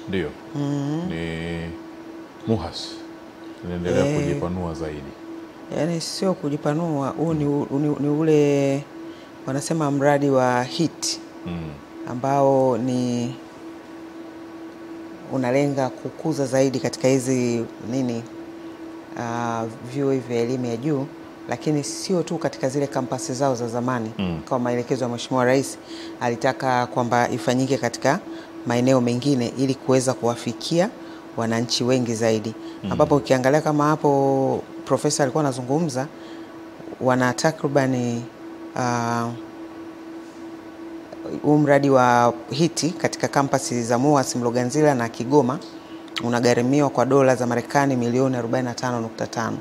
Ndio. Ni MUHAS inaendelea kujipanua zaidi. Yaani sio kujipanua, huu ni ule wanasema mradi wa HIT ambao ni unalenga kukuza zaidi katika hizi vyuo vya elimu ya juu, lakini sio tu katika zile kampasi zao za zamani. Kwa maelekezo ya Mheshimiwa Rais, alitaka kwamba ifanyike katika maeneo mengine ili kuweza kuwafikia wananchi wengi zaidi. Ambapo ukiangalia kama hapo profesa alikuwa anazungumza, wana takribani mradi wa HIT katika kampasi za MUHAS Mloganzila na Kigoma unagharimiwa kwa dola za Marekani milioni 45.5,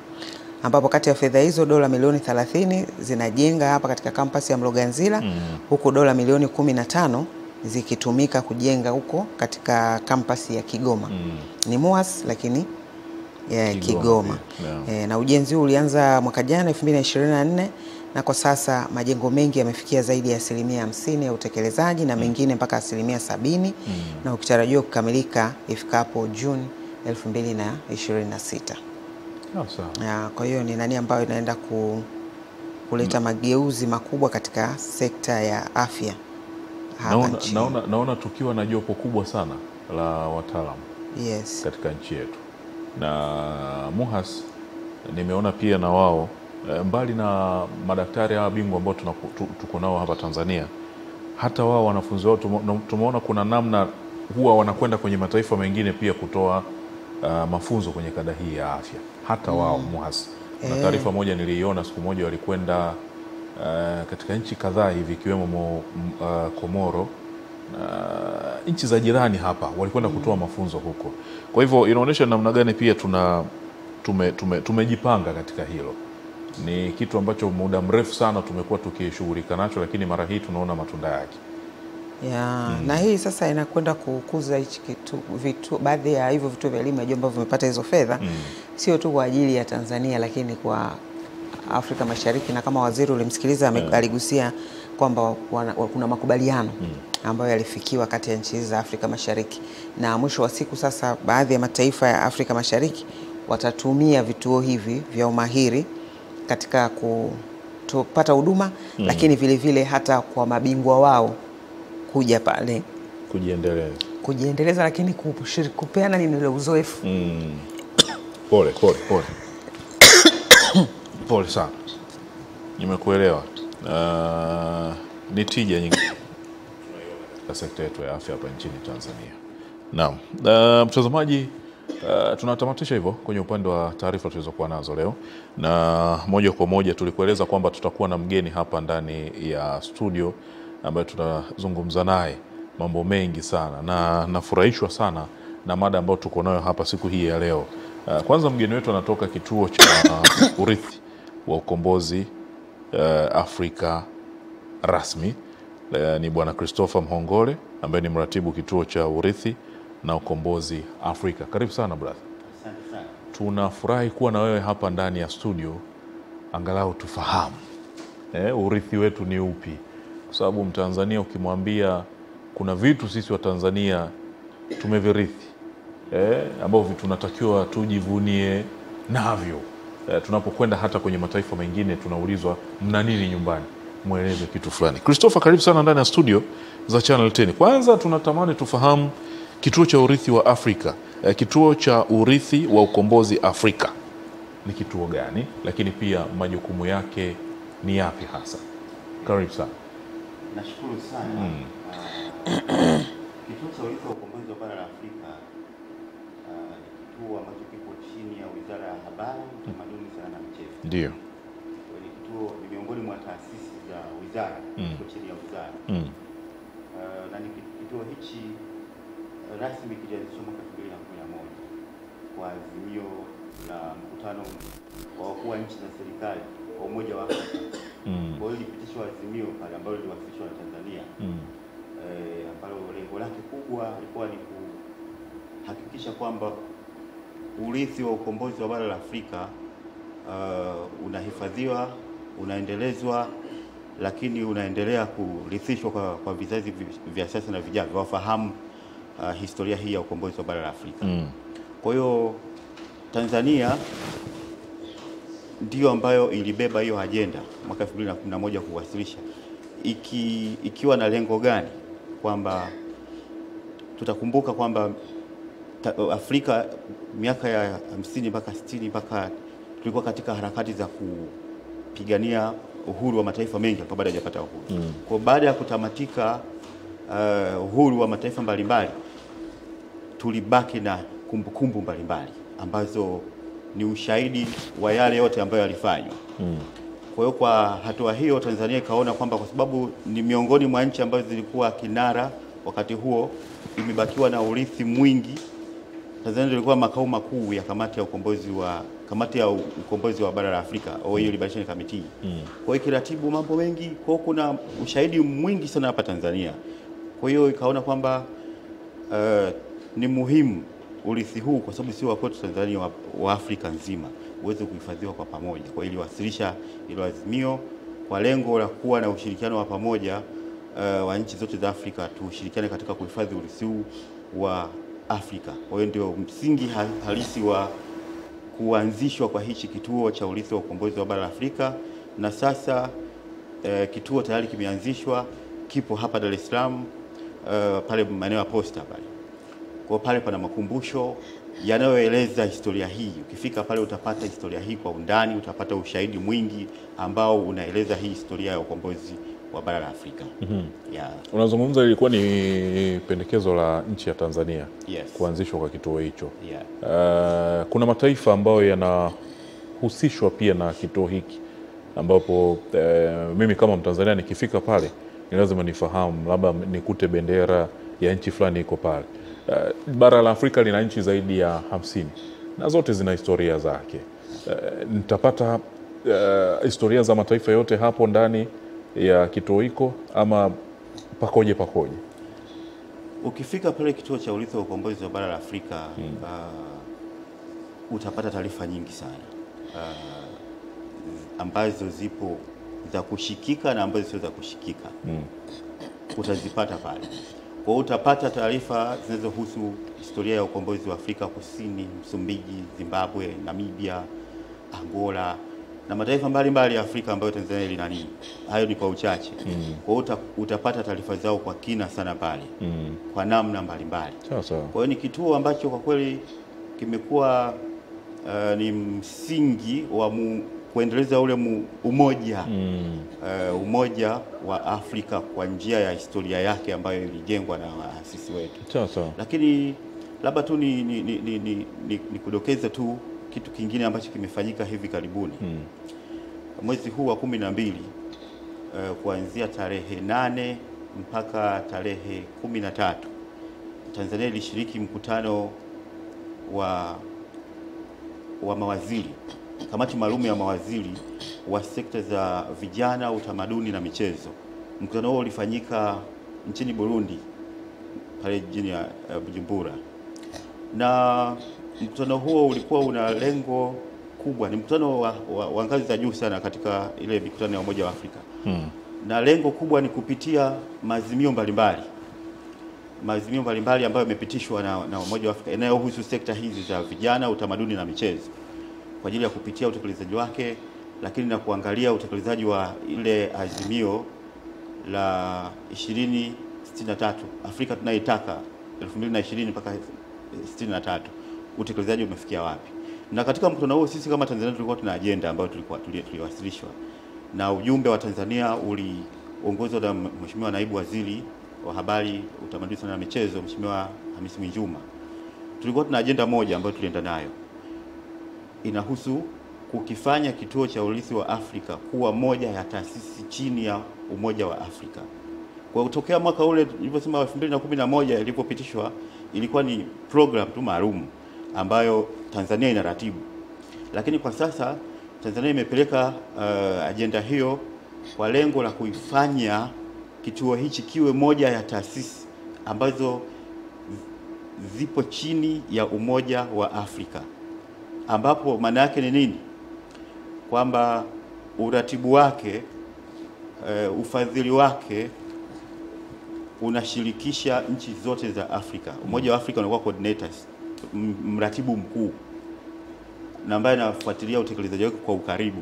ambapo kati ya fedha hizo dola milioni 30 zinajenga hapa katika kampasi ya Mloganzila, huku dola milioni 15 zikitumika kujenga huko katika kampasi ya Kigoma. Ni MUHAS lakini Kigoma. Na ujenzi huu ulianza mwaka jana 2024, na kwa sasa majengo mengi yamefikia zaidi ya 50% ya utekelezaji na mengine mpaka 70%, na ukitarajiwa kukamilika ifikapo Juni 2026. Kwa hiyo ni nani ambayo inaenda kuleta mageuzi makubwa katika sekta ya afya hapa nchini. Naona tukiwa na jopo kubwa sana la wataalamu katika nchi yetu, na MUHAS nimeona pia na wao mbali na madaktari hawa bingwa ambao tuko nao hapa Tanzania, hata wao wanafunzi wao tumeona kuna namna huwa wanakwenda kwenye mataifa mengine pia kutoa mafunzo kwenye kada hii ya afya. Hata wao MUHAS, na taarifa moja niliiona siku moja walikwenda katika nchi kadhaa hivi ikiwemo Komoro, nchi za jirani hapa, walikwenda kutoa mafunzo huko. Kwa hivyo inaonyesha namna gani pia tumejipanga katika hilo. Ni kitu ambacho muda mrefu sana tumekuwa tukishughulika nacho, lakini mara hii tunaona matunda yake. Na hii sasa inakwenda kukuza hichi kitu, baadhi ya hivyo vituo vya elimu ya juu ambavyo vimepata hizo fedha, sio tu kwa ajili ya Tanzania lakini kwa Afrika Mashariki. Na kama waziri ulimsikiliza aligusia kwamba kuna makubaliano ambayo yalifikiwa kati ya nchi za Afrika Mashariki, na mwisho wa siku sasa baadhi ya mataifa ya Afrika Mashariki watatumia vituo hivi vya umahiri katika kupata huduma, lakini vile vile hata kwa mabingwa wao kuja pale kujiendeleza, lakini kupeana ile uzoefu. Pole pole sana, nimekuelewa. Ni tija nyingi katika sekta yetu ya afya hapa nchini Tanzania. Naam, mtazamaji, tunatamatisha hivyo kwenye upande wa taarifa tulizokuwa nazo leo, na moja kwa moja tulikueleza kwamba tutakuwa na mgeni hapa ndani ya studio ambaye tutazungumza naye mambo mengi sana, na nafurahishwa sana na mada ambayo tuko nayo hapa siku hii ya leo. Kwanza mgeni wetu anatoka kituo cha urithi wa ukombozi Afrika rasmi. Ni Bwana Christopher Mhongole ambaye ni mratibu kituo cha urithi na ukombozi Afrika. Karibu sana brother. Asante sana. Tunafurahi kuwa na wewe hapa ndani ya studio, angalau tufahamu urithi wetu ni upi, kwa sababu Mtanzania ukimwambia kuna vitu sisi wa Tanzania tumevirithi ambavyo tunatakiwa tujivunie navyo. Tunapokwenda hata kwenye mataifa mengine tunaulizwa mna nini nyumbani, mueleze kitu fulani. Christopher, karibu sana ndani ya studio za Channel 10. Kwanza tunatamani tufahamu kituo cha urithi wa Afrika, kituo cha urithi wa ukombozi Afrika ni kituo gani, lakini pia majukumu yake ni yapi hasa? Karibu sana. Nashukuru sana. Kituo cha urithi wa ukombozi wa bara la Afrika ni kituo ambacho kipo chini ya Wizara ya Habari, Utamaduni, Sanaa na Michezo. Ndio. Ni kituo ni miongoni mwa taasisi za wizara, kiko chini ya wizara. Na ni kituo hichi rasmi kilianzishwa mwaka 2011 kwa azimio la mkutano wa wakuu wa nchi na serikali wa Umoja wa Afrika. Kwa hiyo ilipitishwa azimio pale ambalo liliwasilishwa na Tanzania, ambalo lengo lake kubwa lilikuwa ni kuhakikisha kwamba urithi wa ukombozi wa bara la Afrika unahifadhiwa, unaendelezwa, lakini unaendelea kurithishwa kwa vizazi vya sasa na vijavyo, wafahamu historia hii ya ukombozi wa bara la Afrika. Kwa hiyo Tanzania ndiyo ambayo ilibeba hiyo ajenda mwaka 2011 kuwasilisha, ikiwa na lengo gani? Kwamba tutakumbuka kwamba Afrika miaka ya 50 mpaka 60 mpaka tulikuwa katika harakati za kupigania uhuru wa mataifa mengi kwa baada hajapata uhuru. Kwa baada ya kutamatika uhuru wa mataifa mbalimbali, tulibaki na kumbukumbu mbalimbali ambazo ni ushahidi wa yale yote ambayo yalifanywa. Kwa hiyo kwa hatua hiyo Tanzania ikaona kwamba kwa sababu ni miongoni mwa nchi ambazo zilikuwa kinara wakati huo, imebakiwa na urithi mwingi. Tanzania ilikuwa makao makuu ya kamati ya ukombozi wa bara la Afrika, Oil Liberation Committee. Kwa hiyo kiratibu mambo mengi, kwa kuna ushahidi mwingi sana hapa Tanzania. Kwa hiyo ikaona kwamba ni muhimu urithi huu, kwa sababu sio wa kwetu Tanzania, wa Afrika nzima, uweze kuhifadhiwa kwa pamoja. Kwa hiyo iliwasilisha ile azimio kwa lengo la kuwa na ushirikiano wa pamoja wa nchi zote za Afrika, tushirikiane katika kuhifadhi urithi huu wa Afrika. Kwa hiyo ndio msingi halisi wa kuanzishwa kwa hichi kituo cha urithi wa ukombozi wa bara la Afrika. Na sasa kituo tayari kimeanzishwa, kipo hapa Dar es Salaam, pale maeneo ya Posta pale. Kwa pale pana makumbusho yanayoeleza historia hii. Ukifika pale utapata historia hii kwa undani, utapata ushahidi mwingi ambao unaeleza hii historia ya ukombozi wa bara la Afrika. Unazungumza ilikuwa ni pendekezo la nchi ya Tanzania, kuanzishwa kwa kituo hicho. Kuna mataifa ambayo yanahusishwa pia na kituo hiki, ambapo mimi kama Mtanzania nikifika pale ni lazima nifahamu, labda nikute bendera ya nchi fulani iko pale. Bara la Afrika lina nchi zaidi ya 50 na zote zina historia zake. Nitapata historia za mataifa yote hapo ndani ya kituo hiko, ama pakoje? Ukifika pale kituo cha urithi wa ukombozi wa bara la Afrika, utapata taarifa nyingi sana ambazo zipo za kushikika na ambazo sio za kushikika. Utazipata pale. Kwa utapata taarifa zinazohusu historia ya ukombozi wa Afrika Kusini, Msumbiji, Zimbabwe, Namibia, Angola na mataifa mbalimbali ya Afrika ambayo Tanzania lina nini. Hayo ni kwa uchache. Kwa utapata taarifa zao kwa kina sana pale, kwa namna mbalimbali. Kwa hiyo ni kituo ambacho kwa kweli kimekuwa ni msingi wa kuendeleza ule umoja wa Afrika kwa njia ya historia yake ambayo ilijengwa na waasisi wetu. Lakini labda tu ni kudokeza tu kitu kingine ambacho kimefanyika hivi karibuni. Mwezi huu wa 12 kuanzia tarehe 8 mpaka tarehe 13 Tanzania ilishiriki mkutano wa mawaziri, kamati maalum ya mawaziri wa sekta za vijana, utamaduni na michezo. Mkutano huo ulifanyika nchini Burundi pale jijini Bujumbura, na mkutano huo ulikuwa una lengo kubwa. Ni mkutano wa ngazi za juu sana katika ile mikutano ya Umoja wa Afrika. Na lengo kubwa ni kupitia maazimio mbalimbali ambayo yamepitishwa na Umoja wa Afrika yanayohusu sekta hizi za vijana, utamaduni na michezo, kwa ajili ya kupitia utekelezaji wake, lakini na kuangalia utekelezaji wa ile azimio la 2063 Afrika tunaitaka 2020 mpaka 63, utekelezaji umefikia wapi. Na katika mkutano huo sisi kama Tanzania tulikuwa tuna agenda ambayo tuliwasilishwa, na ujumbe wa Tanzania uliongozwa na Mheshimiwa Naibu Waziri wa Habari, Utamaduni na Michezo, Mheshimiwa Hamisi Mwinjuma. Tulikuwa tuna agenda moja ambayo tulienda nayo, inahusu kukifanya kituo cha urithi wa Afrika kuwa moja ya taasisi chini ya Umoja wa Afrika. Kwa kutokea mwaka ule niliposema 2011 ilipopitishwa, ilikuwa ni program tu maalum ambayo Tanzania inaratibu. Lakini kwa sasa Tanzania imepeleka agenda hiyo kwa lengo la kuifanya kituo hichi kiwe moja ya taasisi ambazo zipo chini ya Umoja wa Afrika, ambapo maana yake ni nini? Kwamba uratibu wake, ufadhili wake unashirikisha nchi zote za Afrika. Umoja wa Afrika unakuwa coordinators, mratibu mkuu na ambaye anafuatilia utekelezaji wake kwa ukaribu.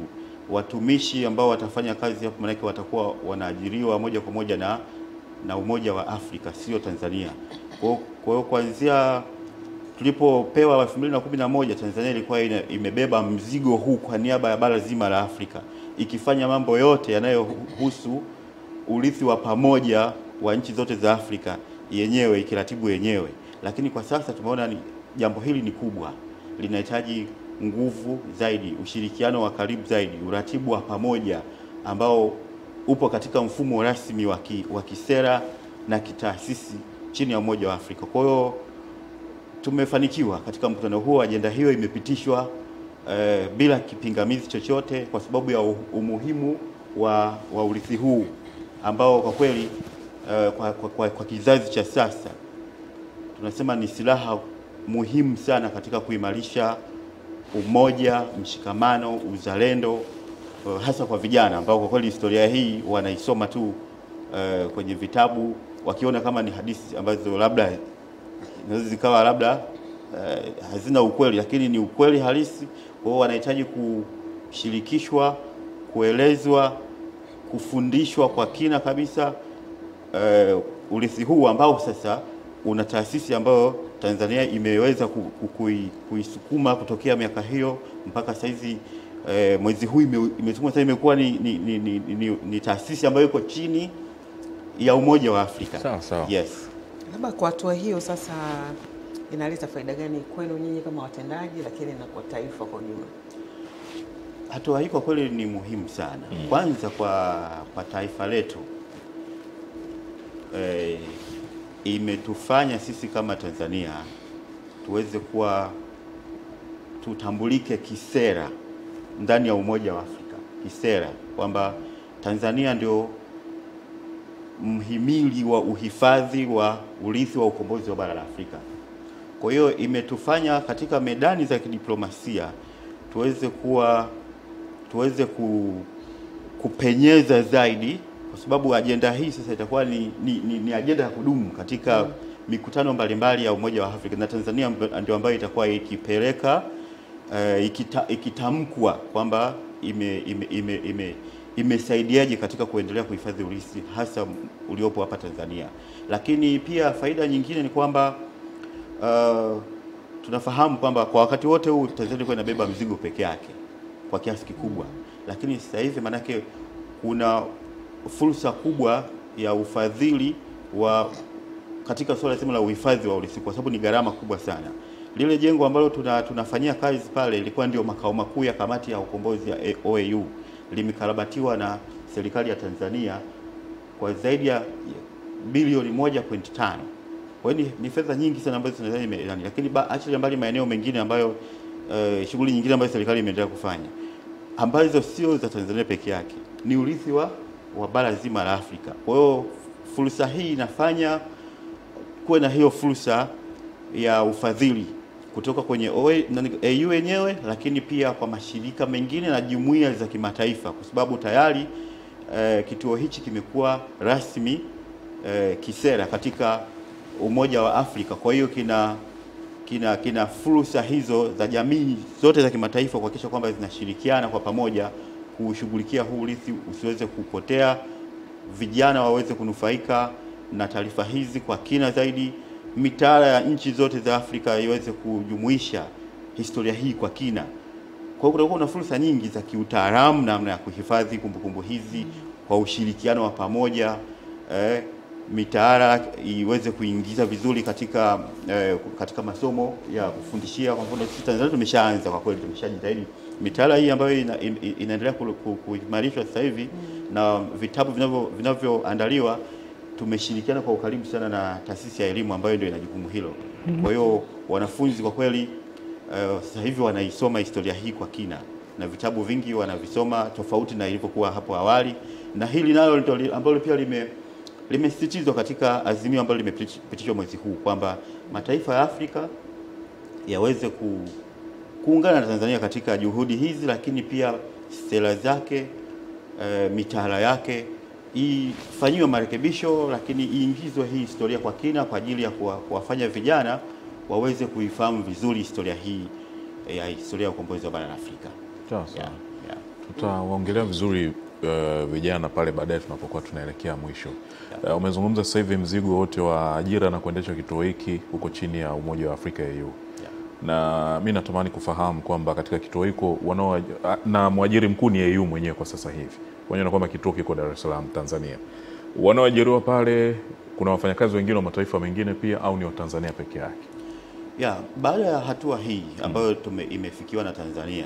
Watumishi ambao watafanya kazi hapo maana watakuwa wanaajiriwa moja kwa moja na Umoja wa Afrika, sio Tanzania. Kwa hiyo kuanzia tulipopewa 2011 Tanzania ilikuwa imebeba mzigo huu kwa niaba ya bara zima la Afrika, ikifanya mambo yote yanayohusu urithi wa pamoja wa nchi zote za Afrika yenyewe, ikiratibu yenyewe. Lakini kwa sasa tumeona jambo hili ni kubwa, linahitaji nguvu zaidi, ushirikiano wa karibu zaidi, uratibu wa pamoja ambao upo katika mfumo rasmi wa kisera na kitaasisi chini ya Umoja wa Afrika. Kwa hiyo tumefanikiwa katika mkutano huo, ajenda hiyo imepitishwa bila kipingamizi chochote, kwa sababu ya umuhimu wa urithi huu ambao kwa kweli kwa kizazi cha sasa tunasema ni silaha muhimu sana katika kuimarisha umoja, mshikamano, uzalendo, hasa kwa vijana ambao kwa kweli historia hii wanaisoma tu kwenye vitabu, wakiona kama ni hadithi ambazo labda zinaweza zikawa labda hazina ukweli, lakini ni ukweli halisi. Kwa hiyo wanahitaji kushirikishwa, kuelezwa, kufundishwa kwa kina kabisa urithi huu ambao sasa una taasisi ambayo Tanzania imeweza kuisukuma kutokea miaka hiyo mpaka saizi. Mwezi huu imetumwa sasa, imekuwa ni taasisi ambayo iko chini ya Umoja wa Afrika. Sawa. Yes. Labda kwa hatua hiyo sasa inaleta faida gani kwenu nyinyi kama watendaji, lakini na kwa taifa kwa ujumla? Hatua hii kwa kweli ni muhimu sana. Kwanza kwa taifa letu, imetufanya sisi kama Tanzania tuweze kuwa tutambulike kisera ndani ya Umoja wa Afrika, kisera kwamba Tanzania ndio mhimili wa uhifadhi wa urithi wa ukombozi wa bara la Afrika. Kwa hiyo imetufanya katika medani za kidiplomasia tuweze kupenyeza zaidi, kwa sababu ajenda hii sasa itakuwa ni ajenda ya kudumu katika mikutano mbalimbali ya Umoja wa Afrika, na Tanzania ndio ambayo itakuwa ikipeleka ikitamkwa kwamba imesaidiaje katika kuendelea kuhifadhi urithi hasa uliopo hapa Tanzania. Lakini pia faida nyingine ni kwamba tunafahamu kwamba kwa wakati wote huu Tanzania ilikuwa inabeba mzigo peke yake kwa kiasi kikubwa, lakini sasa hivi manake kuna fursa kubwa ya ufadhili katika swala zima la uhifadhi wa urithi, kwa sababu ni gharama kubwa sana. Lile jengo ambalo tunafanyia kazi pale ilikuwa ndio makao makuu ya kamati ya ukombozi ya OAU, limekarabatiwa na serikali ya Tanzania kwa zaidi ya bilioni 1.5. Kwa hiyo ni fedha nyingi sana ambazo tunaweza, lakini actually mbali maeneo mengine ambayo shughuli nyingine ambazo serikali imeendelea kufanya ambazo sio za Tanzania peke yake, ni urithi wa bara zima la Afrika. Kwa hiyo fursa hii inafanya kuwe na hiyo fursa ya ufadhili kutoka kwenye AU yenyewe, lakini pia kwa mashirika mengine na jumuiya za kimataifa, kwa sababu tayari kituo hichi kimekuwa rasmi kisera katika Umoja wa Afrika. Kwa hiyo kina fursa hizo za jamii zote za kimataifa kuhakikisha kwamba zinashirikiana kwa pamoja kushughulikia huu urithi usiweze kupotea, vijana waweze kunufaika na taarifa hizi kwa kina zaidi, mitaala ya nchi zote za Afrika iweze kujumuisha historia hii kwa kina. Kwa hiyo kutakuwa na fursa nyingi za kiutaalamu namna ya kuhifadhi kumbukumbu hizi kwa ushirikiano wa pamoja, mitaala iweze kuingiza vizuri katika masomo ya kufundishia. Kwa mfano sisi Tanzania tumeshaanza, kwa kweli tumeshajitahidi mitaala hii ambayo inaendelea kuimarishwa sasa hivi na vitabu vinavyoandaliwa, tumeshirikiana kwa ukaribu sana na taasisi ya elimu ambayo ndio ina jukumu hilo. Kwa hiyo wanafunzi kwa kweli sasa hivi wanaisoma historia hii kwa kina na vitabu vingi wanavisoma tofauti na ilivyokuwa hapo awali, na hili nalo ambalo pia limesisitizwa katika azimio ambalo limepitishwa mwezi huu kwamba mataifa ya Afrika yaweze kuungana na Tanzania katika juhudi hizi, lakini pia sera zake, mitaala yake ifanyiwe marekebisho, lakini iingizwe hii historia kwa kina kwa ajili ya kuwafanya vijana waweze kuifahamu vizuri historia hii ya historia ya ukombozi wa bara la Afrika. Sawa. Tutaongelea vizuri vijana pale baadaye tunapokuwa tunaelekea mwisho. Umezungumza sasa hivi mzigo wote wa ajira na kuendesha kituo hiki huko chini ya Umoja wa Afrika EU. Na mimi natamani kufahamu kwamba katika kituo hiko na mwajiri mkuu ni EU mwenyewe kwa sasa hivi. Wanaona kwamba kituo kiko Dar es Salaam, Tanzania. Wanaoajiriwa pale kuna wafanyakazi wengine wa mataifa mengine pia au ni wa Tanzania peke yake? Baada ya hatua hii ambayo imefikiwa na Tanzania,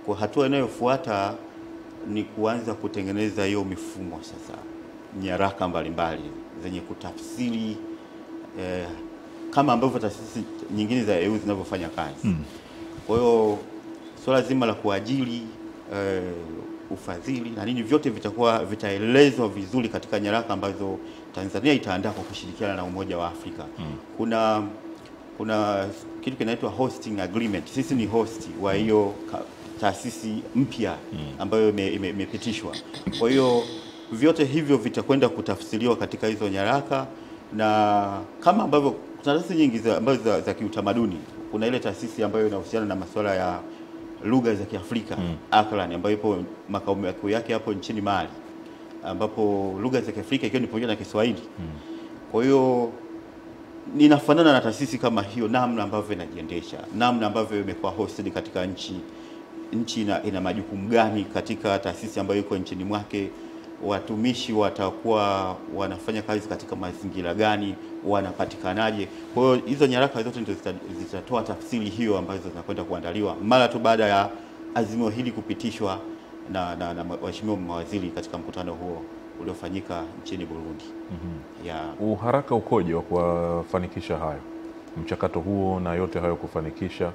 kwa hatua inayofuata ni kuanza kutengeneza hiyo mifumo sasa, nyaraka mbalimbali zenye kutafsiri kama ambavyo taasisi nyingine za EU zinavyofanya kazi. Kwa hiyo swala zima la kuajiri, ufadhili na nini vyote vitaelezwa vizuri katika nyaraka ambazo Tanzania itaandaa kwa kushirikiana na Umoja wa Afrika. Kuna kitu kinaitwa hosting agreement. Sisi ni host wa hiyo taasisi mpya ambayo imepitishwa. Kwa hiyo vyote hivyo vitakwenda kutafsiriwa katika hizo nyaraka, na kama ambavyo kuna taasisi nyingi ambazo za kiutamaduni. Kuna ile taasisi ambayo inahusiana na masuala ya lugha za Kiafrika, ACLAN, ambayo ipo makao makuu yake hapo nchini Mali, ambapo lugha za Kiafrika ikiwa ni pamoja na Kiswahili. Kwa hiyo ninafanana na taasisi kama hiyo, namna ambavyo inajiendesha, namna ambavyo imekuwa hosted katika nchi ina majukumu gani katika taasisi ambayo iko nchini mwake, watumishi watakuwa wanafanya kazi katika mazingira gani, wanapatikanaje. Kwa hiyo hizo nyaraka zote ndio zitatoa tafsiri hiyo ambazo zinakwenda kuandaliwa mara tu baada ya azimio hili kupitishwa na waheshimiwa mawaziri katika mkutano huo uliofanyika nchini Burundi. Uharaka ukoje wa kufanikisha hayo, mchakato huo na yote hayo kufanikisha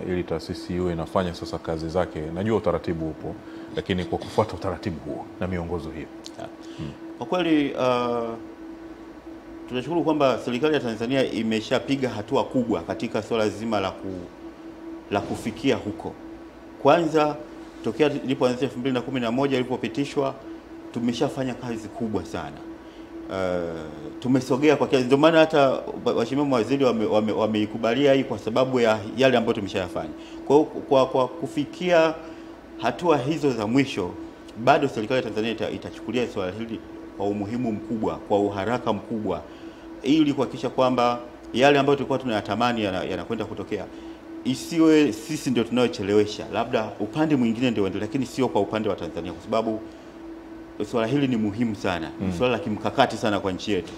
ili taasisi hiyo inafanya sasa kazi zake? Najua utaratibu upo, lakini kwa kufuata utaratibu huo na miongozo hiyo. Kwa kweli tunashukuru kwamba serikali ya Tanzania imeshapiga hatua kubwa katika swala zima la kufikia huko. Kwanza tokea ilipoanzia 2011 ilipopitishwa, tumeshafanya kazi kubwa sana. Tumesogea kwa kiasi, ndio maana hata waheshimiwa mawaziri wameikubalia hii kwa sababu ya yale ambayo tumeshayafanya. Kwa kufikia hatua hizo za mwisho, bado serikali ya Tanzania itachukulia swala hili kwa umuhimu mkubwa, kwa uharaka mkubwa, ili kuhakikisha kwamba yale ambayo tulikuwa tunayatamani yanakwenda kutokea. Isiwe sisi ndio tunayochelewesha, labda upande mwingine ndio uendelee, lakini sio kwa upande wa Tanzania, kwa sababu swala hili ni muhimu sana. Ni swala la kimkakati sana kwa nchi yetu.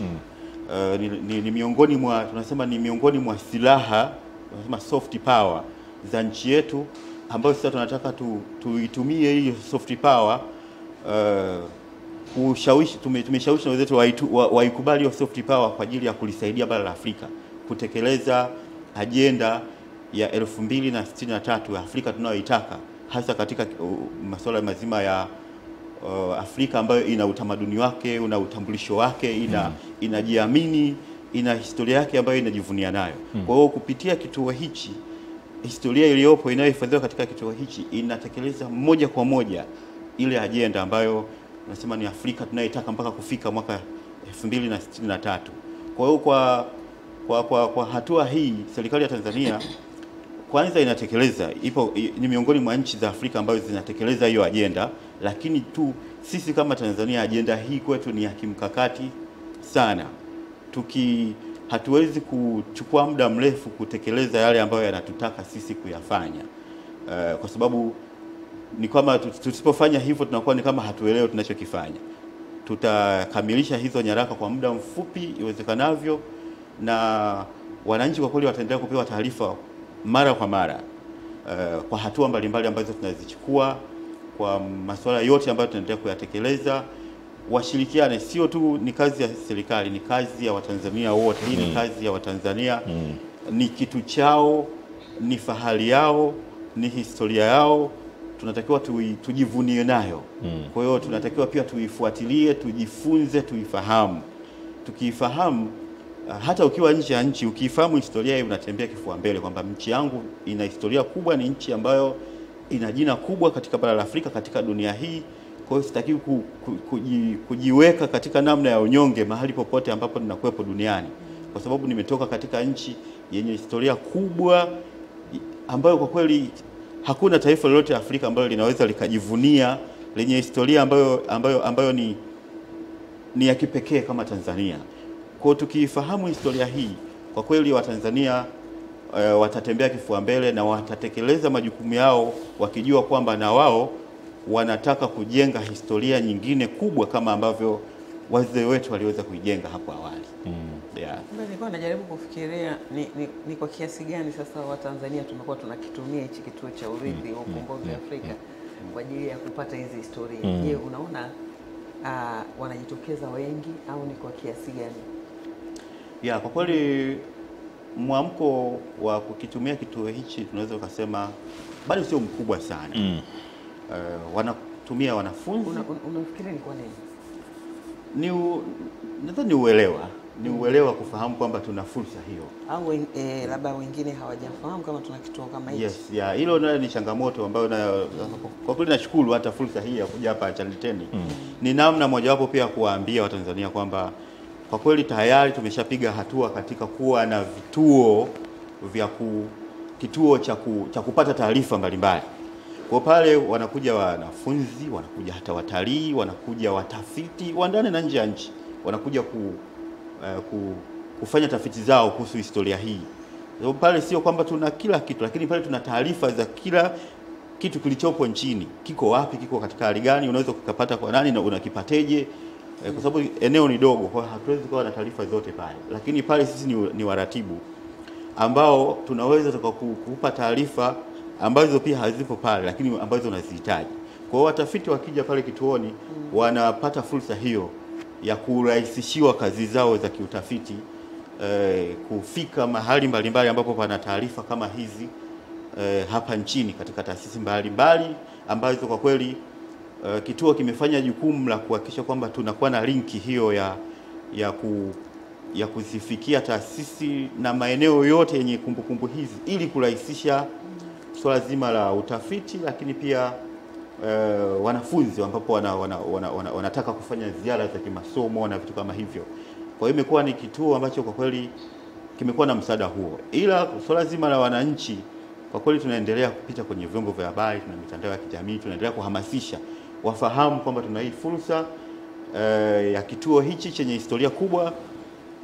Ni miongoni mwa, tunasema ni miongoni mwa silaha, tunasema soft power za nchi yetu, ambayo sasa tunataka tuitumie hiyo soft power kushawishi. Tumeshawishi na wenzetu waikubali hiyo soft power kwa ajili ya kulisaidia bara la Afrika kutekeleza ajenda ya 2063 ya Afrika tunayoitaka, hasa katika masuala mazima ya Afrika ambayo ina utamaduni wake, una utambulisho wake, inajiamini, ina historia yake ambayo inajivunia nayo. Kwa hiyo kupitia kituo hichi, historia iliyopo inayohifadhiwa katika kituo hichi inatekeleza moja kwa moja ile ajenda ambayo nasema ni Afrika tunayoitaka mpaka kufika mwaka 2063. Kwa hiyo kwa hatua hii serikali ya Tanzania kwanza inatekeleza, ni miongoni mwa nchi za Afrika ambazo zinatekeleza hiyo ajenda, lakini tu sisi kama Tanzania ajenda hii kwetu ni ya kimkakati sana. Hatuwezi kuchukua muda mrefu kutekeleza yale ambayo yanatutaka sisi kuyafanya, kwa sababu ni kama tusipofanya hivyo tunakuwa ni kama hatuelewi tunachokifanya. Tutakamilisha hizo nyaraka kwa muda mfupi iwezekanavyo, na wananchi kwa kweli wataendelea kupewa taarifa mara kwa mara kwa hatua mbalimbali ambazo tunazichukua, kwa masuala yote ambayo tunaendelea kuyatekeleza. Washirikiane, sio tu ni kazi ya serikali, ni kazi ya Watanzania wote. Hii ni kazi ya Watanzania, ni kitu chao, ni fahari yao, ni historia yao, tunatakiwa tujivunie nayo. Kwa hiyo tunatakiwa pia tuifuatilie, tujifunze, tuifahamu. Tukiifahamu, hata ukiwa nje ya nchi, ukifahamu historia hii, unatembea kifua mbele kwamba nchi yangu ina historia kubwa, ni nchi ambayo ina jina kubwa katika bara la Afrika, katika dunia hii, Kwa hiyo sitaki kujiweka katika namna ya unyonge mahali popote ambapo ninakuwepo duniani, kwa sababu nimetoka katika nchi yenye historia kubwa ambayo kwa kweli hakuna taifa lolote Afrika ambalo linaweza likajivunia, lenye historia ambayo ni ya kipekee kama Tanzania. Kwa hiyo tukifahamu historia hii, kwa kweli Watanzania watatembea kifua mbele na watatekeleza majukumu yao wakijua kwamba na wao wanataka kujenga historia nyingine kubwa kama ambavyo wazee wetu waliweza kuijenga hapo awali. Yeah. Nilikuwa najaribu kufikiria ni kwa kiasi gani sasa Watanzania tumekuwa tunakitumia hichi kituo cha urithi wa ukombozi wa Afrika kwa ajili ya kupata hizi historia. Je, unaona wanajitokeza wengi au ni kwa kiasi gani? Yeah, kwa kweli mwamko wa kukitumia kituo hichi tunaweza kusema bado sio mkubwa sana. Wanatumia wanafunzi. Unafikiri ni kwa nini? Nadhani ni uelewa kufahamu kwamba tuna fursa hiyo, au labda wengine hawajafahamu kama tuna kituo kama hichi. Yes, yeah, hilo nayo ni changamoto ambayo kwa kweli nashukuru hata fursa hii ya kuja hapa Channel 10. Ni namna mojawapo pia kuwaambia Watanzania kwamba kwa kweli tayari tumeshapiga hatua katika kuwa na kituo cha kupata taarifa mbalimbali. Kwa pale wanakuja wanafunzi, wanakuja hata watalii, wanakuja watafiti wa ndani na nje ya nchi, wanakuja kufanya tafiti zao kuhusu historia hii. So, pale sio kwamba tuna kila kitu, lakini pale tuna taarifa za kila kitu kilichopo nchini. Kiko wapi, kiko katika hali gani, unaweza kukapata kwa nani na unakipateje? Kwa sababu eneo ni dogo, kwa hatuwezi kuwa na taarifa zote pale. Lakini pale sisi ni waratibu ambao tunaweza kukupa taarifa ambazo pia hazipo pale, lakini ambazo unazihitaji. Kwa hiyo watafiti wakija pale kituoni wanapata fursa hiyo ya kurahisishiwa kazi zao za kiutafiti, kufika mahali mbalimbali ambapo pana taarifa kama hizi hapa nchini katika taasisi mbalimbali ambazo kwa kweli kituo kimefanya jukumu la kuhakikisha kwamba tunakuwa na linki hiyo ya kuzifikia taasisi na maeneo yote yenye kumbukumbu hizi ili kurahisisha swala zima la utafiti, lakini pia wanafunzi ambapo wanataka kufanya ziara za kimasomo na vitu kama hivyo. Kwa hiyo imekuwa ni kituo ambacho kwa kweli kimekuwa na msaada huo. Ila swala zima la wananchi kwa kweli tunaendelea kupita kwenye vyombo vya habari, tuna mitandao ya kijamii, tunaendelea kuhamasisha wafahamu kwamba tuna hii fursa ya kituo hichi chenye historia kubwa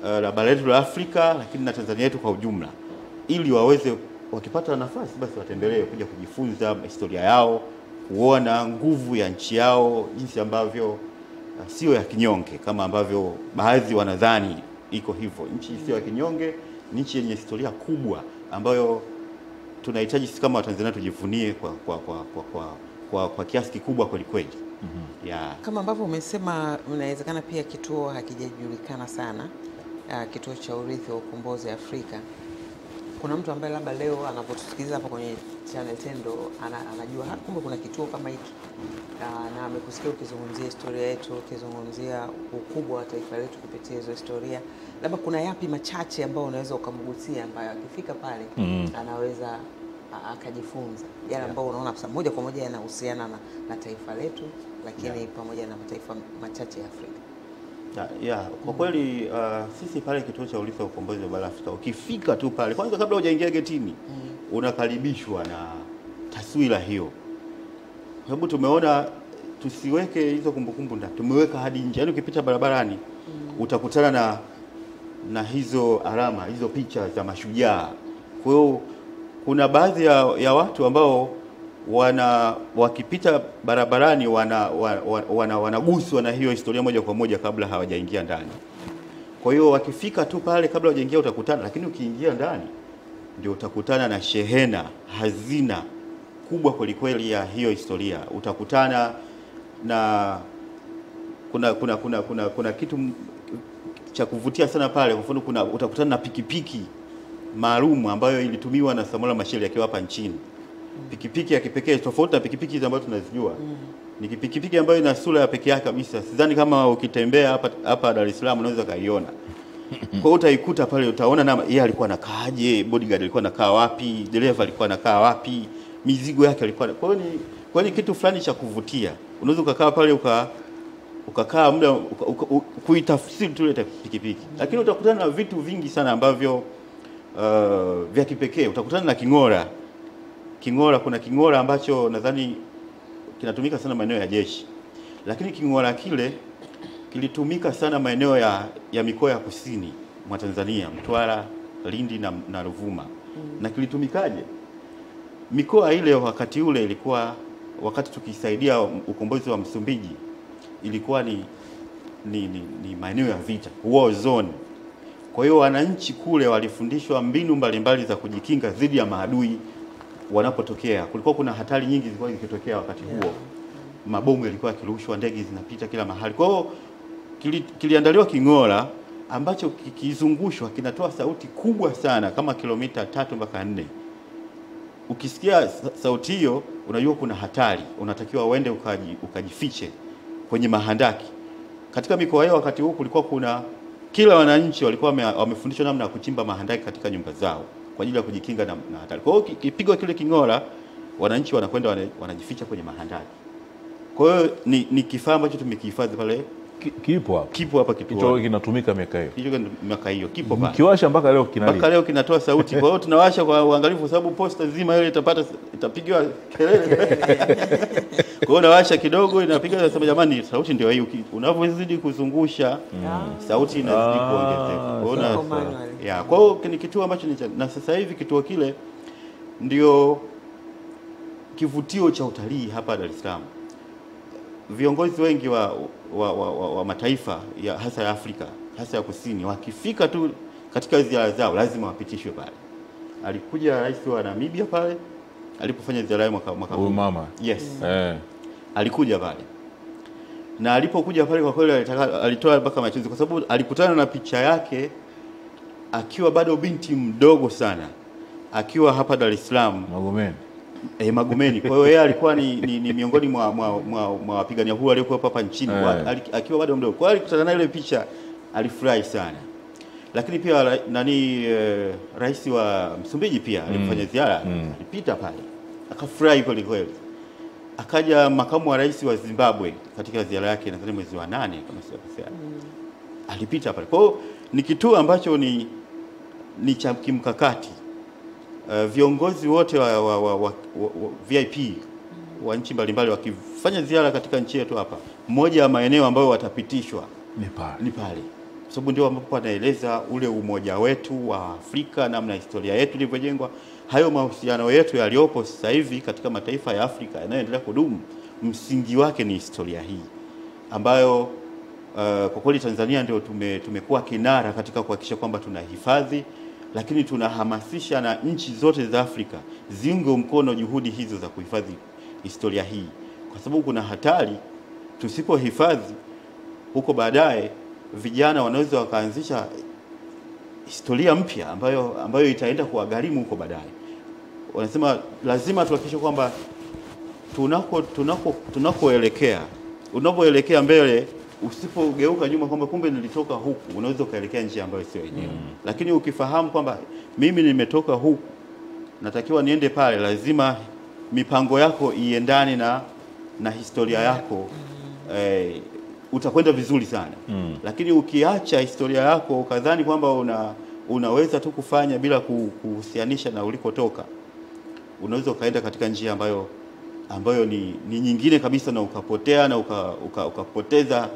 la bara letu la Afrika, lakini na Tanzania yetu kwa ujumla, ili waweze wakipata nafasi basi watembelee kuja kujifunza historia yao, kuona nguvu ya nchi yao jinsi ambavyo sio ya kinyonge kama ambavyo baadhi wanadhani iko hivyo. Nchi sio ya kinyonge, ni nchi yenye historia kubwa ambayo tunahitaji sisi kama Watanzania tujivunie kwa kiasi kikubwa kweli kweli. Yeah. Kama ambavyo umesema, inawezekana pia kituo hakijajulikana sana, kituo cha urithi wa ukombozi Afrika. Kuna mtu ambaye labda leo anapotusikiliza hapa kwenye Channel 10 anajua kumbe kuna kituo kama hiki, na amekusikia ukizungumzia historia yetu, ukizungumzia ukubwa wa taifa letu kupitia hizo historia. Labda kuna yapi machache ambayo unaweza ukamgusia ambayo akifika pale anaweza akajifunza yale ambayo unaona moja kwa moja yanahusiana na taifa letu, lakini pamoja na mataifa machache ya Afrika? Kwa kweli sisi pale kituo cha urithi wa ukombozi wa bara Afrika, ukifika tu pale kwanza kabla hujaingia getini unakaribishwa na taswira hiyo. Kwa sababu tumeona tusiweke hizo kumbukumbu ndani, tumeweka hadi nje. Yaani ukipita barabarani utakutana na hizo alama, hizo picha za mashujaa. Kwa hiyo kuna baadhi ya watu ambao wakipita barabarani wanaguswa na hiyo historia moja kwa moja kabla hawajaingia ndani. Kwa hiyo wakifika tu pale kabla hawajaingia utakutana, lakini ukiingia ndani ndio utakutana na shehena, hazina kubwa kweli kweli ya hiyo historia. Utakutana na kuna kitu cha kuvutia sana pale. Kwa mfano utakutana na pikipiki maalum ambayo ilitumiwa na Samora Machel akiwa hapa nchini. Pikipiki ya kipekee tofauti na pikipiki ambazo tunazijua. Ni pikipiki ambayo ina sura ya pekee yake kabisa. Sidhani kama ukitembea hapa Dar es Salaam unaweza kaiona. Kwa hiyo utaikuta pale, utaona na yeye alikuwa anakaaje, bodyguard alikuwa anakaa wapi, dereva alikuwa anakaa wapi, mizigo yake alikuwa. Kwa hiyo ni kitu fulani cha kuvutia. unaweza ukakaa pale ukakaa muda kuitafsiri tu ile pikipiki, lakini utakutana na vitu vingi sana ambavyo vya kipekee. Utakutana na king'ora. Kuna king'ora ambacho nadhani kinatumika sana maeneo ya jeshi, lakini king'ora kile kilitumika sana maeneo ya mikoa ya kusini mwa Tanzania, Mtwara, Lindi na Ruvuma. Na kilitumikaje? Mikoa ile wakati ule ilikuwa, wakati tukisaidia ukombozi wa Msumbiji, ilikuwa ni maeneo ya vita, war zone. Kwa hiyo wananchi kule walifundishwa mbinu mbalimbali za kujikinga dhidi ya maadui wanapotokea. Kulikuwa kuna hatari nyingi zilikuwa zikitokea wakati huo. Mabomu yalikuwa yakirushwa, ndege zinapita kila mahali. Kwa hiyo kiliandaliwa king'ora ambacho kikizungushwa kinatoa sauti kubwa sana kama kilomita 3 mpaka 4. Ukisikia sauti hiyo unajua kuna hatari, unatakiwa uende ukajifiche kwenye mahandaki. Katika mikoa hiyo wakati huo kulikuwa kuna, kila wananchi walikuwa wamefundishwa namna ya kuchimba mahandaki katika nyumba zao kwa ajili ya kujikinga na hatari. Kwa hiyo kipigwa kile king'ora, wananchi wanakwenda wanajificha kwenye mahandaki. Kwa hiyo ni kifaa ambacho tumekihifadhi pale. Kipo hapa kituo kinatumika miaka hiyo. Kipo pale. Kiwasha mpaka leo kinatoa sauti. Kwa hiyo tunawasha kwa uangalifu sababu posta nzima ile itapigiwa kelele. Kwa hiyo nawasha kidogo inapiga, nasema jamani sauti ndio hiyo. Unavyozidi kuzungusha sauti inazidi kuongezeka. Kwa hiyo ni kituo ambacho na sasa hivi kituo kile ndio kivutio cha utalii hapa Dar es Salaam. Viongozi wengi wa mataifa hasa ya Afrika, hasa ya Kusini, wakifika tu katika ziara zao lazima wapitishwe pale. Alikuja rais wa Namibia pale alipofanya ziara yake mwaka huu. Mama. Yes. Alikuja pale. Na alipokuja pale kwa kweli alitoa mpaka machozi kwa sababu alikutana na picha yake akiwa bado binti mdogo sana, akiwa hapa Dar es Salaam Magomeni. Kwa hiyo yeye alikuwa ni miongoni mwa wapigania uhuru waliokuwa hapa nchini akiwa bado mdogo. Kwa hiyo alikutana na ile picha, alifurahi sana. Lakini pia rais wa Msumbiji pia alifanya ziara, alipita pale. Akafurahi kweli kweli. Akaja makamu wa rais wa Zimbabwe katika ziara yake nadhani mwezi wa 8 kama sikosea. Alipita pale. Kwa hiyo ni kituo ambacho ni cha kimkakati. Viongozi wote wa VIP wa nchi mbalimbali wakifanya ziara katika nchi yetu hapa, mmoja wa maeneo ambayo watapitishwa ni pale. Kwa sababu ndio ambapo anaeleza ule umoja wetu wa Afrika, namna historia yetu ilivyojengwa. Hayo mahusiano yetu yaliopo sasa hivi katika mataifa ya Afrika yanayoendelea kudumu, msingi wake ni historia hii ambayo kwa kweli Tanzania ndio tumekuwa kinara katika kuhakikisha kwamba tunahifadhi, lakini tunahamasisha na nchi zote za Afrika ziunge mkono juhudi hizo za kuhifadhi historia hii, kwa sababu kuna hatari tusipohifadhi huko baadaye vijana wanaweza wakaanzisha historia mpya ambayo itaenda kuwagharimu huko baadaye. Wanasema lazima tuhakikishe kwamba tunakoelekea, unapoelekea mbele usipogeuka nyuma kwamba kumbe nilitoka huku, unaweza ukaelekea njia ambayo sio yenyewe. Lakini ukifahamu kwamba mimi nimetoka huku, natakiwa niende pale, lazima mipango yako iendane na historia yako, utakwenda vizuri sana. Lakini ukiacha historia yako ukadhani kwamba unaweza tu kufanya bila kuhusianisha na ulikotoka, unaweza ukaenda katika njia ambayo ni nyingine kabisa, na ukapotea na ukapoteza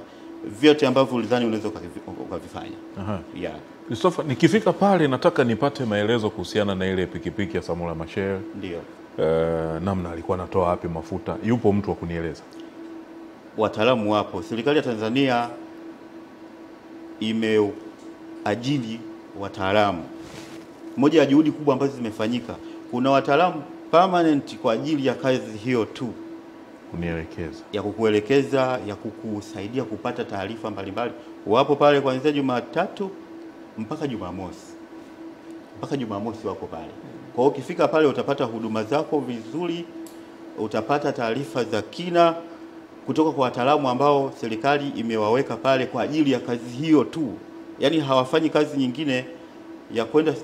vyote ambavyo ulidhani unaweza ukavifanya. Christopher, nikifika pale nataka nipate maelezo kuhusiana na ile pikipiki ya Samora Machel. Ndio. Namna alikuwa anatoa wapi mafuta? Yupo mtu wa kunieleza? Wataalamu wapo. Serikali ya Tanzania imeajiri wataalamu. Moja ya juhudi kubwa ambazo zimefanyika, kuna wataalamu permanent kwa ajili ya kazi hiyo tu, kukuelekeza, ya kukusaidia kupata taarifa mbalimbali. Wapo pale kuanzia Jumatatu mpaka Jumamosi wako pale. Kwa hiyo ukifika pale utapata huduma zako vizuri, utapata taarifa za kina kutoka kwa wataalamu ambao serikali imewaweka pale kwa ajili ya kazi hiyo tu. Yaani hawafanyi kazi nyingine ya kwenda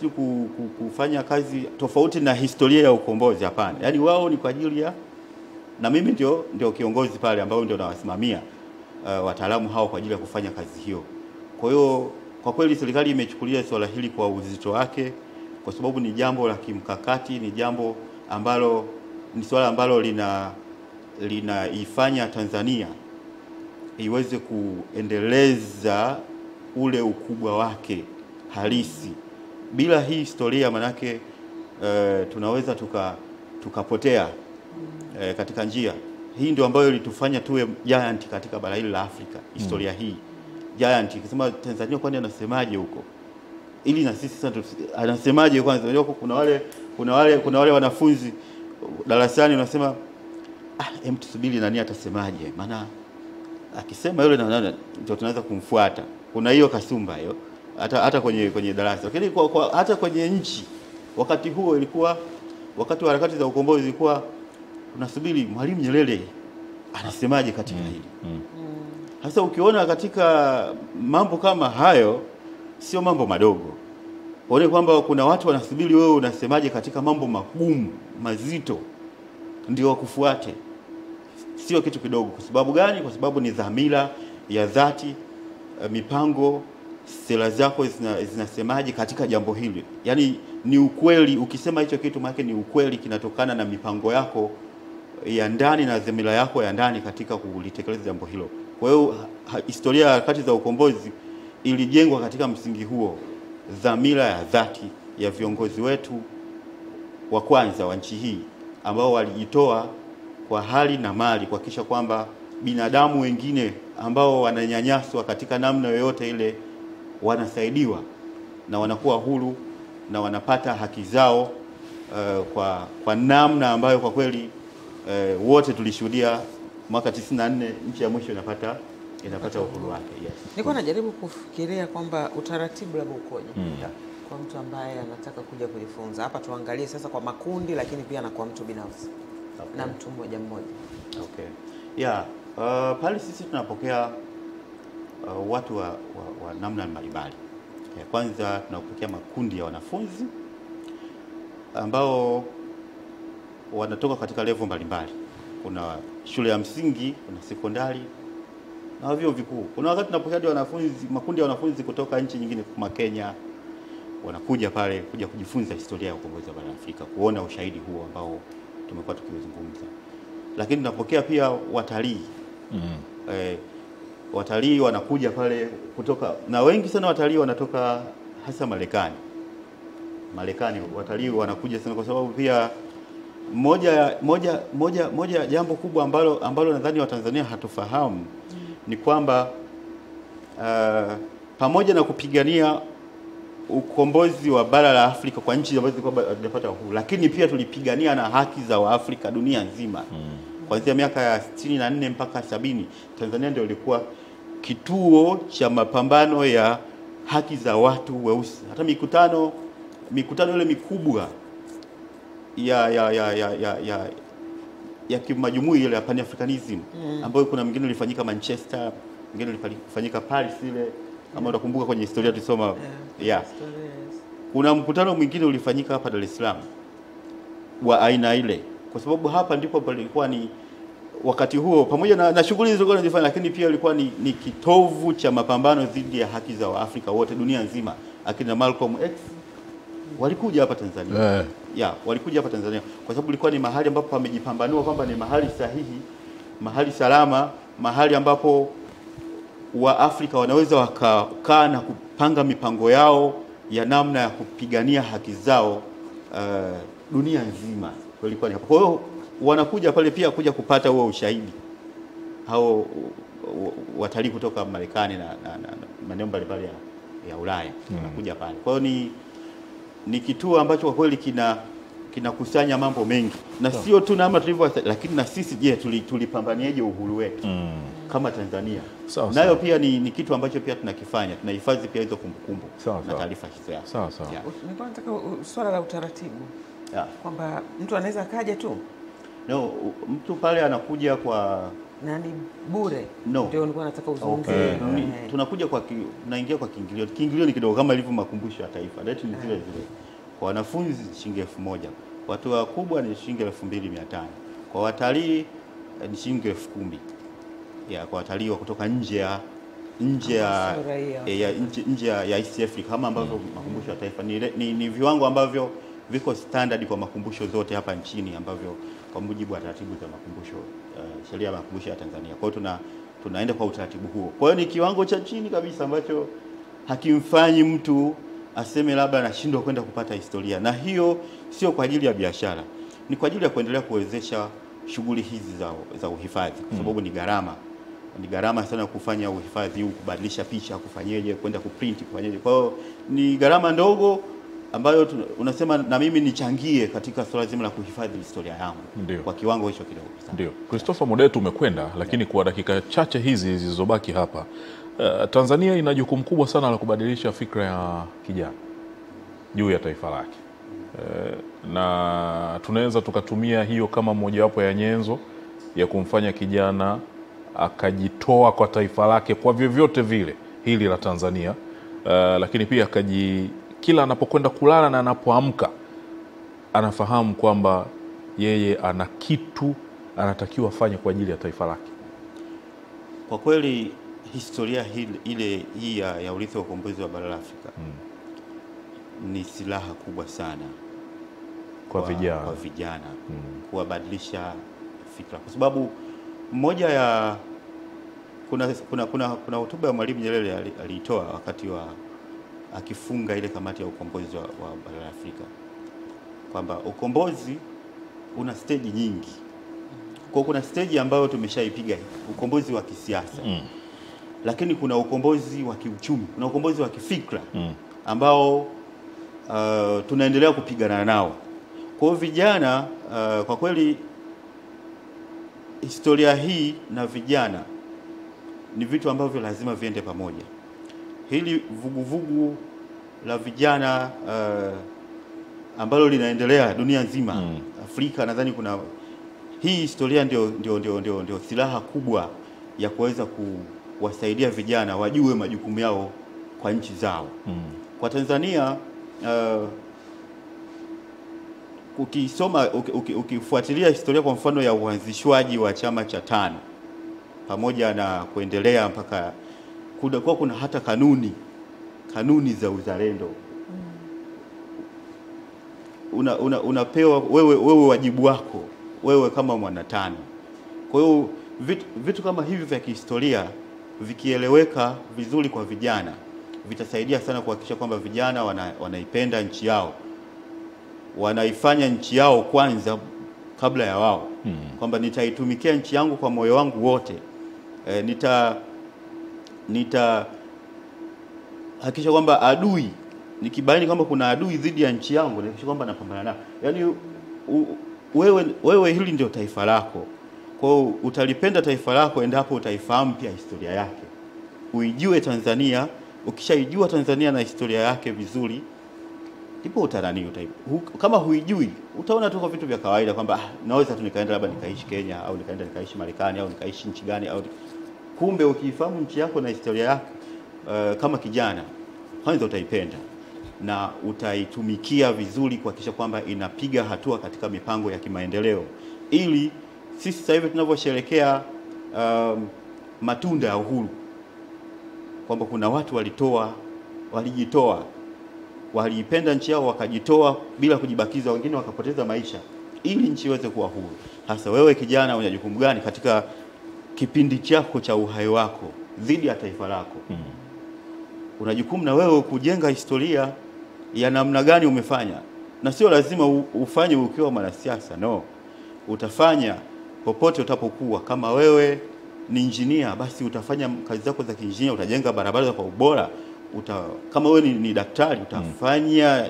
kufanya kazi tofauti na historia ya ukombozi, hapana. Yaani wao ni kwa ajili na mimi ndio kiongozi pale ambao ndio nawasimamia wataalamu hao kwa ajili ya kufanya kazi hiyo. Kwa hiyo kwa kweli serikali imechukulia swala hili kwa uzito wake, kwa sababu ni jambo la kimkakati, ni jambo ambalo ni swala ambalo linaifanya Tanzania iweze kuendeleza ule ukubwa wake halisi. Bila hii historia manake tunaweza tukapotea katika njia. Hii ndio ambayo ilitufanya tuwe giant katika bara hili la Afrika. Historia hii giant, ikisema Tanzania kwani anasemaje huko? Ili na sisi sasa anasemaje kwanza? Kuna wale wanafunzi darasani wanasema tusubiri nani atasemaje, maana akisema yule ndio tunaweza kumfuata. Kuna hiyo kasumba hiyo hata kwenye darasa. Lakini hata kwenye nchi wakati huo ilikuwa, wakati wa harakati za ukombozi ilikuwa tunasubiri Mwalimu Nyerere anasemaje katika hili. Sasa ukiona katika mambo kama hayo, sio mambo madogo. Uone kwamba kuna watu wanasubiri wewe unasemaje katika mambo magumu, mazito, ndio wakufuate. Sio kitu kidogo. Kwa sababu gani? Kwa sababu ni dhamira ya dhati, mipango, sera zako zinasemaje katika jambo hili. Yaani ni ukweli, ukisema hicho kitu maana ni ukweli, kinatokana na mipango yako ya ndani na dhamira yako ya ndani katika kulitekeleza jambo hilo. Kwa hiyo historia ya harakati za ukombozi ilijengwa katika msingi huo, dhamira ya dhati ya viongozi wetu wa kwanza wa nchi hii ambao walijitoa kwa hali na mali kuhakikisha kwamba binadamu wengine ambao wananyanyaswa katika namna yoyote ile wanasaidiwa na wanakuwa huru na wanapata haki zao kwa namna ambayo kwa kweli wote tulishuhudia mwaka 94 nchi ya mwisho inapata uhuru wake. Yes. Nilikuwa najaribu kufikiria kwamba utaratibu labda ukoje kwa mtu ambaye anataka kuja kujifunza. Hapa tuangalie sasa kwa makundi, lakini pia na kwa mtu binafsi. Okay. Na mtu mmoja. Okay. Yeah, pale sisi tunapokea watu wa namna mbalimbali. Kwanza tunapokea makundi ya wanafunzi ambao wanatoka katika level mbalimbali. Kuna shule ya msingi, kuna sekondari na vyuo vikuu. Kuna wakati tunapokea makundi ya wanafunzi kutoka nchi nyingine kama Kenya, wanakuja pale kuja kujifunza historia ya ukombozi wa bara la Afrika, kuona ushahidi huo ambao tumekuwa tukizungumza. Lakini tunapokea pia watalii. Watalii wanakuja pale kutoka, na wengi sana watalii wanatoka hasa Marekani. Watalii wanakuja sana kwa sababu pia moja jambo kubwa ambalo nadhani Watanzania hatufahamu ni kwamba pamoja na kupigania ukombozi wa bara la Afrika kwa nchi ambazo zilikuwa hazijapata uhuru, lakini pia tulipigania na haki za Waafrika dunia nzima. Kuanzia miaka ya 64 mpaka 70 Tanzania ndio ilikuwa kituo cha mapambano ya haki za watu weusi. Hata mikutano ile mikubwa ya kimajumui ile ya Pan-Africanism ambayo kuna mwingine ulifanyika Manchester, mwingine ulifanyika Paris ile, kama utakumbuka kwenye historia tulisoma. Kuna mkutano mwingine ulifanyika hapa Dar es Salaam wa aina ile, kwa sababu hapa ndipo palikuwa ni wakati huo pamoja na shughuli zilizokuwa zinafanyika, lakini pia ilikuwa ni kitovu cha mapambano dhidi ya haki za Waafrika wote dunia nzima. Akina Malcolm X walikuja hapa Tanzania. Walikuja hapa Tanzania kwa sababu ilikuwa ni mahali ambapo pamejipambanua kwamba ni mahali sahihi, mahali salama, mahali ambapo Waafrika wanaweza wakakaa na kupanga mipango yao ya namna ya kupigania haki zao dunia nzima. Kwa hiyo wanakuja pale pia kuja kupata huo ushahidi. Hao watalii kutoka Marekani na maeneo mbalimbali ya Ulaya wanakuja pale. Kwa hiyo ni kituo ambacho kwa kweli kinakusanya mambo mengi. Na sio tu namna tulivyo, lakini na sisi tulipambaniaje uhuru wetu kama Tanzania. Nayo pia ni kitu ambacho pia tunakifanya. Tunahifadhi pia hizo kumbukumbu na taarifa hizo. Sawa. Nilikuwa nataka swala la utaratibu. Kwamba mtu anaweza kaja tu. No, mtu pale anakuja kwa bure. No. Ndio nilikuwa nataka uzungumzie. Tunakuja tunaingia kwa kiingilio. Kiingilio ni kidogo kama ilivyo makumbusho ya taifa. Date ni zile. Kwa wanafunzi shilingi 1000. Watu wakubwa ni shilingi 2500. Kwa watalii ni shilingi 10,000 ya kwa watalii kutoka nje ya East Africa, kama ambavyo makumbusho ya taifa ni viwango ambavyo viko standard kwa makumbusho zote hapa nchini, ambavyo kwa mujibu wa taratibu za makumbusho, sheria ya makumbusho ya Tanzania. Kwa hiyo tunaenda kwa utaratibu huo. Kwa hiyo ni kiwango cha chini kabisa ambacho hakimfanyi mtu aseme labda anashindwa kwenda kupata historia, na hiyo sio kwa ajili ya biashara, ni kwa ajili ya kuendelea kuwezesha shughuli hizi za uhifadhi, kwa sababu ni gharama sana kufanya uhifadhi huu, kubadilisha picha, kufanyeje, kwenda kuprint, kufanyeje. Kwa hiyo ni gharama ndogo ambayo unasema na mimi nichangie katika swala zima la kuhifadhi historia yangu kwa kiwango hicho kidogo. Ndio. Christopher, muda wetu umekwenda, lakini kwa dakika chache hizi zilizobaki hapa, Tanzania ina jukumu kubwa sana la kubadilisha fikra ya kijana juu ya taifa lake. Na tunaweza tukatumia hiyo kama mojawapo ya nyenzo ya kumfanya kijana akajitoa kwa taifa lake kwa vyovyote vile hili la Tanzania, lakini pia kila anapokwenda kulala na anapoamka anafahamu kwamba yeye ana kitu anatakiwa afanye kwa ajili ya taifa lake. Kwa kweli historia hii ya urithi wa ukombozi wa bara la Afrika ni silaha kubwa sana kwa vijana kuwabadilisha fikra, kwa sababu mmoja ya kuna hotuba ya Mwalimu Nyerere aliitoa wakati akifunga ile kamati ya ukombozi wa bara la Afrika, kwamba ukombozi una stage nyingi. Kwa kuna stage ambayo tumeshaipiga, ukombozi wa kisiasa, lakini kuna ukombozi wa kiuchumi, kuna ukombozi wa kifikra ambao tunaendelea kupigana nao. Kwa hiyo vijana, kwa kweli historia hii na vijana ni vitu ambavyo lazima viende pamoja. Hili vuguvugu la vijana ambalo linaendelea dunia nzima, Afrika nadhani kuna hii historia ndio silaha kubwa ya kuweza kuwasaidia vijana wajue majukumu yao kwa nchi zao. Kwa Tanzania, ukifuatilia historia kwa mfano ya uanzishwaji wa chama cha TANU pamoja na kuendelea mpaka kuna hata kanuni za uzalendo. Unapewa wewe wajibu wako wewe kama mwanatano. Kwa hiyo vitu kama hivi vya kihistoria vikieleweka vizuri kwa vijana vitasaidia sana kuhakikisha kwamba vijana wanaipenda nchi yao, wanaifanya nchi yao kwanza kabla ya wao, kwamba nitaitumikia nchi yangu kwa moyo wangu wote. Hakikisha kwamba adui, nikibaini kwamba kuna adui dhidi ya nchi yangu, hakikisha kwamba napambana nao. Yaani wewe hili ndio taifa lako. Kwa hiyo utalipenda taifa lako endapo utaifahamu pia historia yake. Uijue Tanzania, ukishaijua Tanzania na historia yake vizuri, ndipo kama huijui, utaona tu kwa vitu vya kawaida kwamba naweza tu nikaenda labda nikaishi Kenya au nikaenda nikaishi Marekani au nikaishi nchi gani au kumbe ukifahamu nchi yako na historia yako kama kijana, kwanza utaipenda na utaitumikia vizuri kuhakikisha kwamba inapiga hatua katika mipango ya kimaendeleo, ili sisi sasa hivi tunavyosherehekea matunda ya uhuru, kwamba kuna watu walijitoa, waliipenda nchi yao wakajitoa bila kujibakiza, wengine wakapoteza maisha ili nchi iweze kuwa huru. Hasa wewe kijana, una jukumu gani katika kipindi chako cha uhai wako dhidi ya taifa lako? Una jukumu na wewe kujenga historia ya namna gani umefanya, na sio lazima ufanye ukiwa mwanasiasa, no. Utafanya popote utapokuwa. Kama wewe ni engineer, basi utafanya kazi zako za kiinjinia, utajenga barabara kwa ubora. Kama wewe ni daktari, utafanya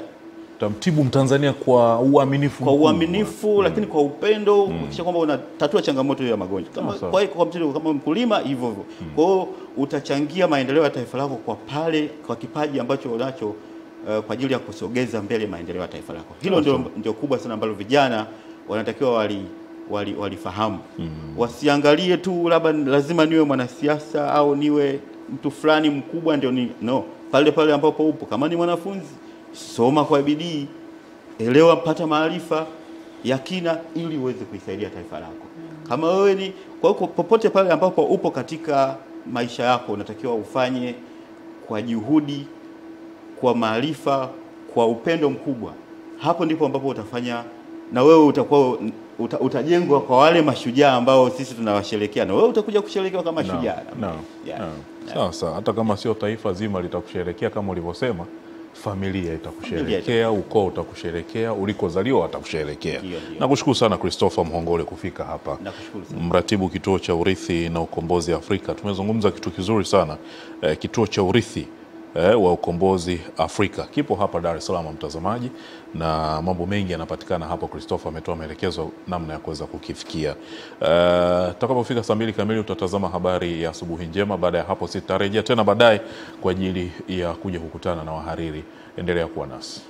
utamtibu Mtanzania kwa uaminifu, lakini kwa upendo, kisha kwamba unatatua changamoto ya magonjwa. Kama mkulima hivyo. Kwa hiyo utachangia maendeleo ya taifa lako kwa kipaji ambacho unacho, kwa ajili ya kusogeza mbele maendeleo ya taifa lako. Hilo ndio kubwa sana ambalo vijana wanatakiwa walifahamu. Wasiangalie tu labda lazima niwe mwanasiasa au niwe mtu fulani mkubwa ndio no. Pale ambapo upo, kama ni mwanafunzi, soma kwa bidii, elewa, pata maarifa ya kina ili uweze kuisaidia taifa lako. Kama wewe ni kwa hiyo popote pale ambapo upo katika maisha yako unatakiwa ufanye kwa juhudi, kwa maarifa, kwa upendo mkubwa. Hapo ndipo ambapo utafanya na wewe utakuwa utajengwa kwa wale mashujaa ambao sisi tunawasherehekea, na wewe utakuja kusherehekea kama shujaa. Sasa hata kama sio taifa zima litakusherehekea kama ulivyosema, familia itakusherehekea, ukoo utakusherehekea, ulikozaliwa watakusherehekea. Nakushukuru sana Christopher Mhongole kufika hapa. Mratibu kituo cha urithi na ukombozi Afrika. Tumezungumza kitu kizuri sana. Kituo cha urithi wa ukombozi Afrika kipo hapa Dar es Salaam, mtazamaji, na mambo mengi yanapatikana hapo. Christopher ametoa maelekezo namna ya kuweza kukifikia. Tutakapofika saa 2 kamili utatazama habari ya asubuhi njema. Baada ya hapo sitarejea tena baadaye kwa ajili ya kuja kukutana na wahariri. Endelea kuwa nasi.